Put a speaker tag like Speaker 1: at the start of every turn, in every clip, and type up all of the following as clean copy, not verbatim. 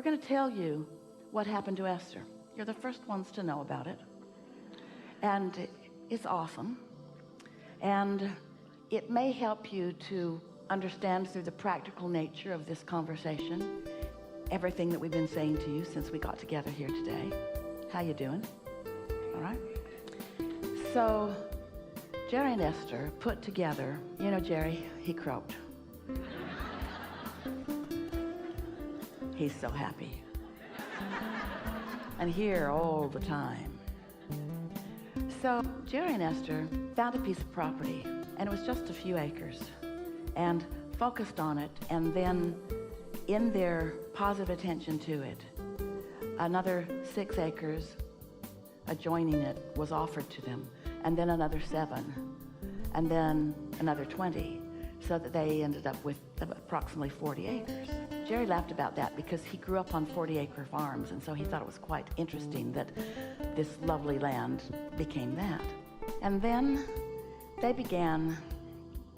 Speaker 1: We're going to tell you what happened to Esther. You're the first ones to know about it. And it's awesome. And it may help you to understand through the practical nature of this conversation everything that we've been saying to you since we got together here today. How you doing? All right. So Jerry and Esther put together, you know Jerry, he croaked. He's so happy. And here all the time. So Jerry and Esther found a piece of property, and it was just a few acres, and focused on it, and then in their positive attention to it, another 6 acres adjoining it was offered to them, and then another 7, and then another 20, so that they ended up with approximately 40 acres. Jerry laughed about that because he grew up on 40-acre farms, and so he thought it was quite interesting that this lovely land became that. And then they began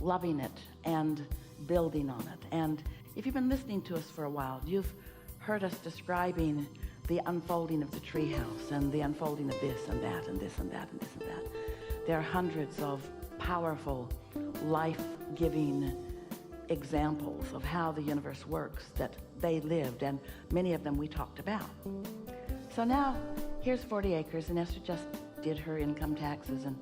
Speaker 1: loving it and building on it. And if you've been listening to us for a while, you've heard us describing the unfolding of the treehouse and the unfolding of this and that and this and that and this and that. There are hundreds of powerful, life-giving examples of how the universe works that they lived, and many of them we talked about. So now here's 40 acres, and Esther just did her income taxes, and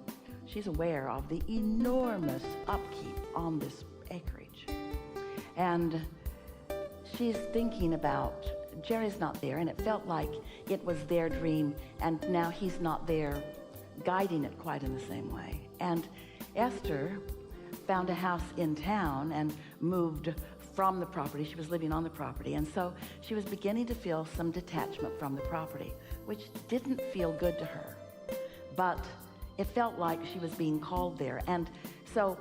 Speaker 1: she's aware of the enormous upkeep on this acreage. And she's thinking about, Jerry's not there, and it felt like it was their dream, and now he's not there guiding it quite in the same way. And Esther found a house in town and moved from the property. She was living on the property, and so she was beginning to feel some detachment from the property, which didn't feel good to her, but it felt like she was being called there. And so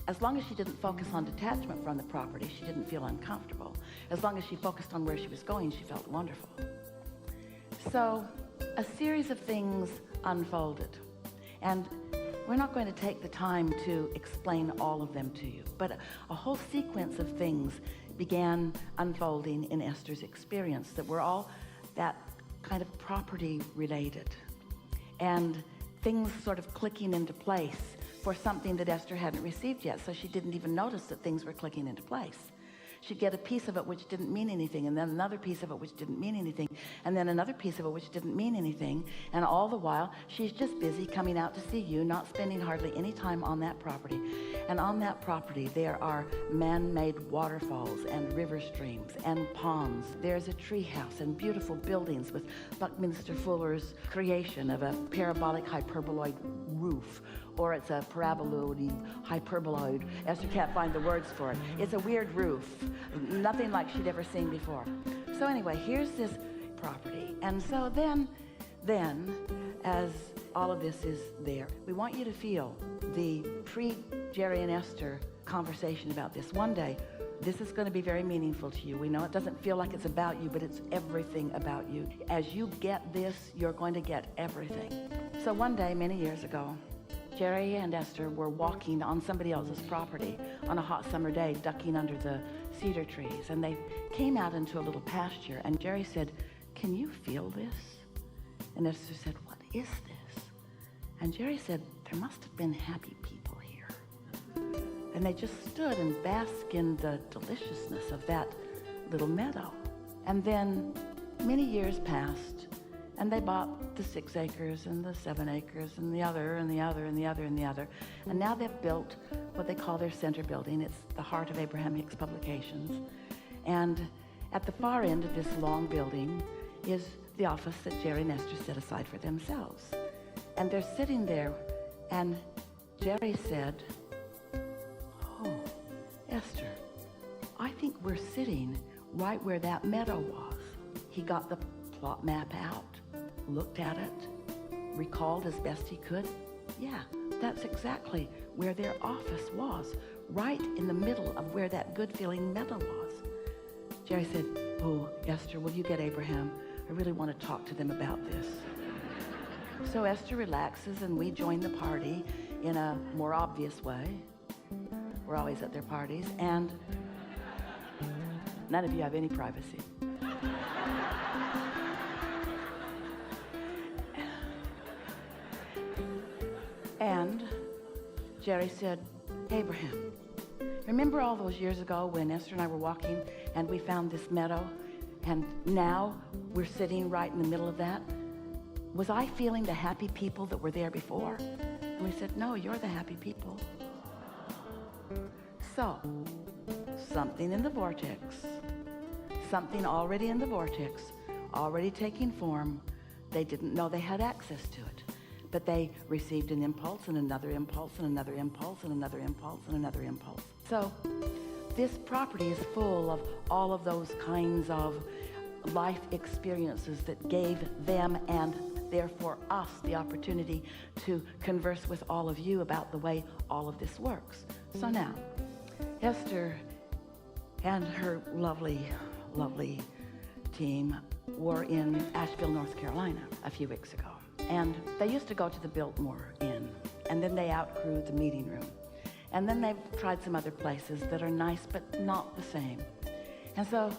Speaker 1: as long as she didn't focus on detachment from the property, she didn't feel uncomfortable. As long as she focused on where she was going, she felt wonderful. So a series of things unfolded, and we're not going to take the time to explain all of them to you, but a whole sequence of things began unfolding in Esther's experience that were all that kind of property related, and things sort of clicking into place for something that Esther hadn't received yet, so she didn't even notice that things were clicking into place. She'd get a piece of it which didn't mean anything, and then another piece of it which didn't mean anything, and then another piece of it which didn't mean anything, and all the while she's just busy coming out to see you, not spending hardly any time on that property. And on that property there are man-made waterfalls and river streams and ponds. There's a tree house and beautiful buildings with Buckminster Fuller's creation of a parabolic hyperboloid roof, or it's a paraboloid hyperboloid. Esther can't find the words for it. It's a weird roof, nothing like she'd ever seen before. So anyway, here's this property. And so then as all of this is there, we want you to feel the pre-Jerry and Esther conversation about this. One day, this is going to be very meaningful to you. We know it doesn't feel like it's about you, but it's everything about you. As you get this, you're going to get everything. So one day, many years ago, Jerry and Esther were walking on somebody else's property on a hot summer day, ducking under the cedar trees, and they came out into a little pasture, and Jerry said, "Can you feel this?" And Esther said, "What is this?" And Jerry said, "There must have been happy people here." And they just stood and basked in the deliciousness of that little meadow. And then many years passed, and they bought the 6 acres and the 7 acres and the other and the other and the other and the other. And now they've built what they call their center building. It's the heart of Abraham Hicks Publications. And at the far end of this long building is the office that Jerry and Esther set aside for themselves. And they're sitting there, and Jerry said, "Oh, Esther, I think we're sitting right where that meadow was." He got the plot map out, looked at it, recalled as best he could. Yeah, that's exactly where their office was, right in the middle of where that good-feeling meadow was. Jerry said, "Oh, Esther, will you get Abraham? I really want to talk to them about this." So Esther relaxes, and we join the party in a more obvious way. We're always at their parties, and none of you have any privacy. Jerry said, Abraham, remember all those years ago when Esther and I were walking and we found this meadow, and now we're sitting right in the middle of that? Was I feeling the happy people that were there before? And we said, no, you're the happy people. So, something in the vortex, something already in the vortex, already taking form. They didn't know they had access to it, but they received an impulse and another impulse and another impulse and another impulse and another impulse. So this property is full of all of those kinds of life experiences that gave them and therefore us the opportunity to converse with all of you about the way all of this works. So now, Esther and her lovely, lovely team were in Asheville, North Carolina a few weeks ago. And they used to go to the Biltmore Inn, and then they outgrew the meeting room. And then they've tried some other places that are nice but not the same. And so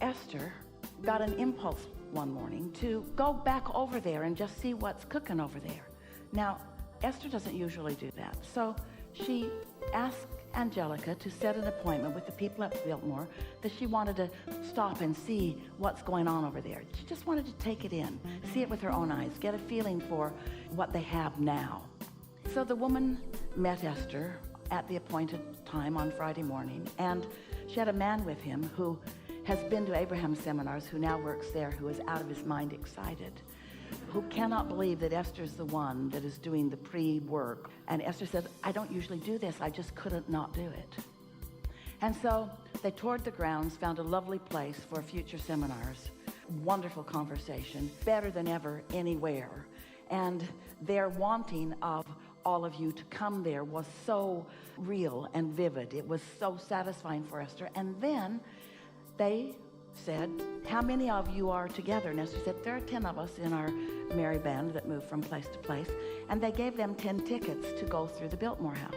Speaker 1: Esther got an impulse one morning to go back over there and just see what's cooking over there. Now, Esther doesn't usually do that. So she asked Angelica to set an appointment with the people at Biltmore, that she wanted to stop and see what's going on over there. She just wanted to take it in, see it with her own eyes, get a feeling for what they have now. So the woman met Esther at the appointed time on Friday morning, and she had a man with him who has been to Abraham's seminars, who now works there, who is out of his mind excited, who cannot believe that Esther's the one that is doing the pre-work. And Esther said, I don't usually do this. I just couldn't not do it. And so they toured the grounds, found a lovely place for future seminars. Wonderful conversation, better than ever anywhere. And their wanting of all of you to come there was so real and vivid. It was so satisfying for Esther. And then they said, how many of you are together? And Esther said, there are 10 of us in our merry band that move from place to place. And they gave them 10 tickets to go through the Biltmore House.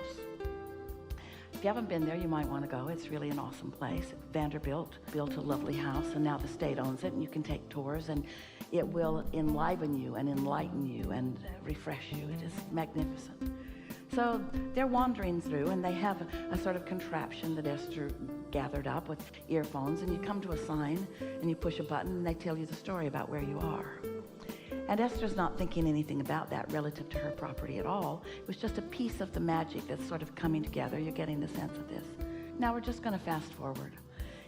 Speaker 1: If you haven't been there, you might want to go. It's really an awesome place. Vanderbilt built a lovely house, and now the state owns it, and you can take tours, and it will enliven you and enlighten you and refresh you. It is magnificent. So they're wandering through, and they have a sort of contraption that Esther gathered up with earphones, and you come to a sign, and you push a button, and they tell you the story about where you are. And Esther's not thinking anything about that relative to her property at all. It was just a piece of the magic that's sort of coming together. You're getting the sense of this. Now we're just going to fast forward.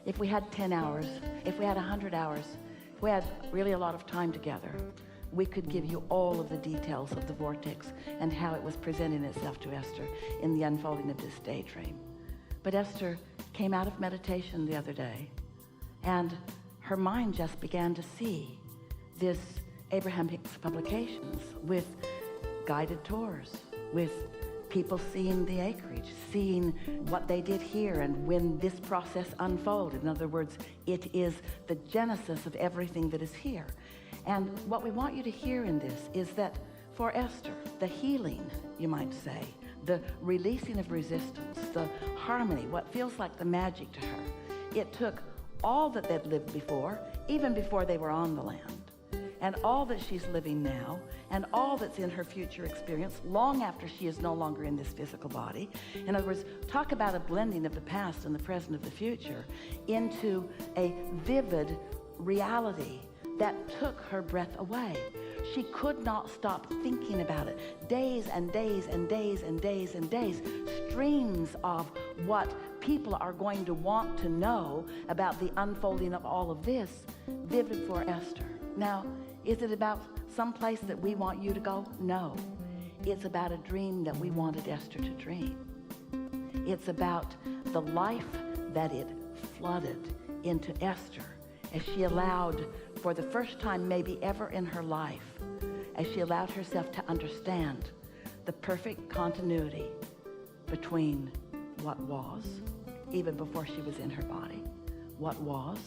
Speaker 1: If we had 10 hours, if we had 100 hours, if we had really a lot of time together, we could give you all of the details of the vortex and how it was presenting itself to Esther in the unfolding of this daydream. But Esther came out of meditation the other day, and her mind just began to see this Abraham Hicks publications with guided tours, with people seeing the acreage, seeing what they did here and when this process unfolded. In other words, it is the genesis of everything that is here. And what we want you to hear in this is that for Esther, the healing, you might say, the releasing of resistance, the harmony, what feels like the magic to her, it took all that they'd lived before, even before they were on the land, and all that she's living now, and all that's in her future experience long after she is no longer in this physical body. In other words, talk about a blending of the past and the present of the future into a vivid reality that took her breath away. She could not stop thinking about it. Days and days and days and days and days, streams of what people are going to want to know about the unfolding of all of this, vivid for Esther. Now, is it about some place that we want you to go? No. It's about a dream that we wanted Esther to dream. It's about the life that it flooded into Esther as she allowed, for the first time maybe ever in her life, as she allowed herself to understand the perfect continuity between what was, even before she was in her body, what was,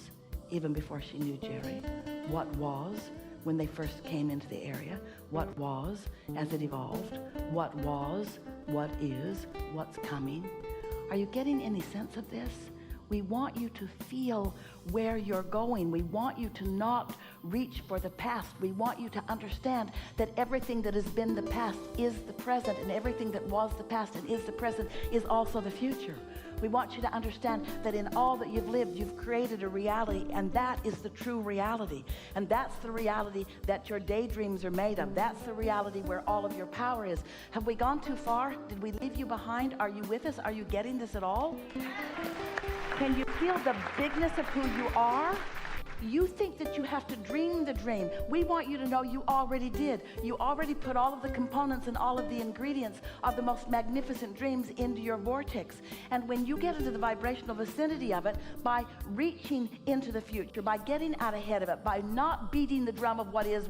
Speaker 1: even before she knew Jerry, what was when they first came into the area, what was as it evolved, what was, what is, what's coming. Are you getting any sense of this? We want you to feel where you're going. We want you to not reach for the past. We want you to understand that everything that has been the past is the present, and everything that was the past and is the present is also the future. We want you to understand that in all that you've lived, you've created a reality, and that is the true reality. And that's the reality that your daydreams are made of. That's the reality where all of your power is. Have we gone too far? Did we leave you behind? Are you with us? Are you getting this at all? Can you feel the bigness of who you are? You think that you have to dream the dream. We want you to know you already did. You already put all of the components and all of the ingredients of the most magnificent dreams into your vortex. And when you get into the vibrational vicinity of it, by reaching into the future, by getting out ahead of it, by not beating the drum of what is,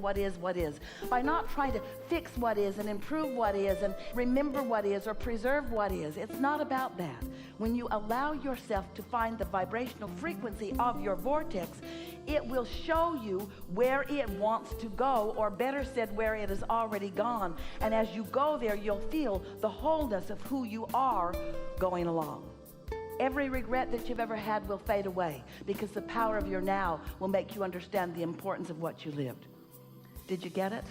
Speaker 1: by not trying to fix what is and improve what is and remember what is or preserve what is, it's not about that. When you allow yourself to find the vibrational frequency of your vortex, it will show you where it wants to go, or better said, where it has already gone. And as you go there, you'll feel the wholeness of who you are going along. Every regret that you've ever had will fade away, because the power of your now will make you understand the importance of what you lived. Did you get it?